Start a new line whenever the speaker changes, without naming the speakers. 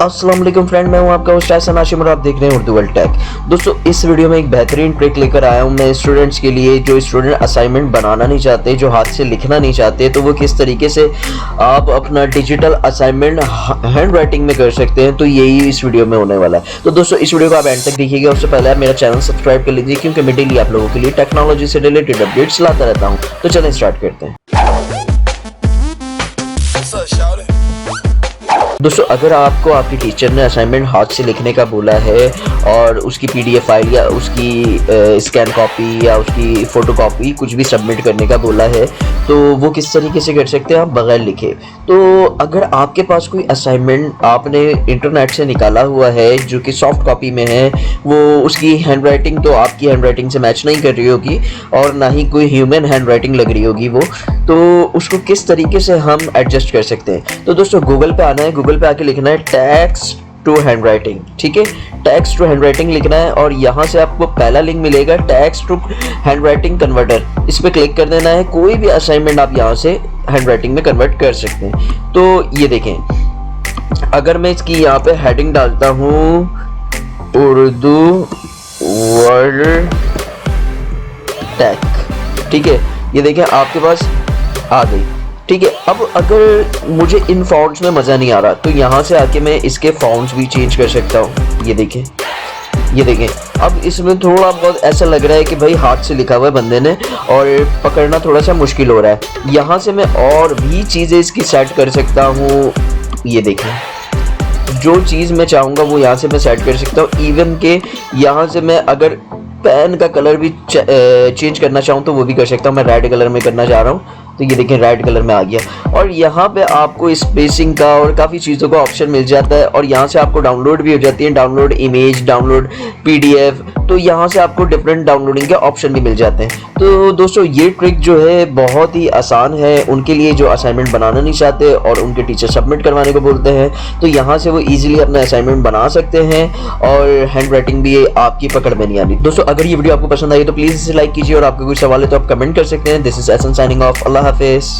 अस्सलाम वालेकुम फ्रेंड, मैं हूं आपका होस्ट एहसन हाशिम और आप देख रहे हैं उर्दू वर्ल्ड टेक। दोस्तों, इस वीडियो में एक बेहतरीन ट्रिक लेकर आया हूं मैं स्टूडेंट्स के लिए, जो स्टूडेंट असाइनमेंट बनाना नहीं चाहते, जो हाथ से लिखना नहीं चाहते, तो वो किस तरीके से आप अपना डिजिटल असाइनमेंट हैंड राइटिंग में कर सकते हैं। तो यही इस वीडियो में होने वाला है। तो दोस्तों, इस वीडियो को आप एंड तक देखिएगा। उससे पहले आप मेरा चैनल सब्सक्राइब कर लीजिए, क्योंकि मैं डेली आप लोगों के लिए टेक्नोलॉजी से रिलेटेड अपडेट्स लाता रहता हूँ। तो चलें स्टार्ट करते हैं। दोस्तों, अगर आपको आपकी टीचर ने असाइनमेंट हाथ से लिखने का बोला है और उसकी पीडीएफ फाइल या उसकी स्कैन कॉपी या उसकी फ़ोटो कॉपी कुछ भी सबमिट करने का बोला है, तो वो किस तरीके से कर सकते हैं आप बगैर लिखे। तो अगर आपके पास कोई असाइनमेंट आपने इंटरनेट से निकाला हुआ है जो कि सॉफ्ट कॉपी में है, वो उसकी हैंड राइटिंग तो आपकी हैंड राइटिंग से मैच नहीं कर रही होगी और ना ही कोई ह्यूमन हैंड राइटिंग लग रही होगी वो, तो उसको किस तरीके से हम एडजस्ट कर सकते हैं। तो दोस्तों, गूगल पे आना है, गूगल पे आके लिखना है टेक्स्ट टू हैंड राइटिंग। ठीक है, टेक्स्ट टू हैंड राइटिंग लिखना है और यहाँ से आपको पहला लिंक मिलेगा text to handwriting converter. इस पर क्लिक कर देना है। कोई भी असाइनमेंट आप यहाँ से हैंड राइटिंग में कन्वर्ट कर सकते हैं। तो ये देखें, अगर मैं इसकी यहाँ पे हेडिंग डालता हूँ उर्दू वर्ल्ड टेक, ठीक है, ये देखें आपके पास आ गई। ठीक है, अब अगर मुझे इन फॉन्ट्स में मज़ा नहीं आ रहा तो यहाँ से आके मैं इसके फॉन्ट्स भी चेंज कर सकता हूँ। ये देखें, ये देखें, अब इसमें थोड़ा बहुत ऐसा लग रहा है कि भाई हाथ से लिखा हुआ है बंदे ने और पकड़ना थोड़ा सा मुश्किल हो रहा है। यहाँ से मैं और भी चीज़ें इसकी सेट कर सकता हूँ। ये देखें, जो चीज़ मैं चाहूँगा वो यहाँ से मैं सेट कर सकता हूँ। इवन के यहाँ से मैं अगर पेन का कलर भी चेंज करना चाहूँ तो वो भी कर सकता हूँ। मैं रेड कलर में करना चाह रहा हूँ, तो ये देखें रेड कलर में आ गया। और यहाँ पे आपको स्पेसिंग का और काफ़ी चीज़ों का ऑप्शन मिल जाता है और यहाँ से आपको डाउनलोड भी हो जाती है, डाउनलोड इमेज, डाउनलोड पीडीएफ। तो यहाँ से आपको डिफरेंट डाउनलोडिंग के ऑप्शन भी मिल जाते हैं। तो दोस्तों, ये ट्रिक जो है बहुत ही आसान है उनके लिए जो असाइनमेंट बनाना नहीं चाहते और उनके टीचर सबमिट करवाने को बोलते हैं। तो यहाँ से वो ईजिली अपना असाइनमेंट बना सकते हैं और हैंड राइटिंग भी आपकी पकड़ में नहीं आनी। दोस्तों, अगर ये वीडियो आपको पसंद आई तो प्लीज़ इसे लाइक कीजिए और आपको कोई सवाल है तो आप कमेंट कर सकते हैं। This is Ehsan signing off. अल्लाह हाफिज़।